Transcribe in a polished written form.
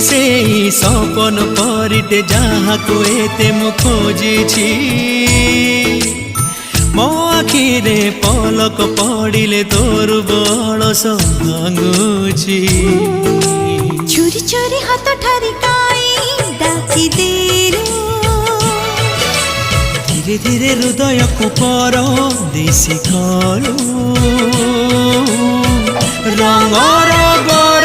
से सपन परिटे जहाँ को एते मु खोजी मो आखिरे पलक पड़िले तोर बड़स भांगुची चोरी चोरी हाथ ठारी काई डाकी देरू धीरे धीरे हृदय को पर देसी कलु रंगर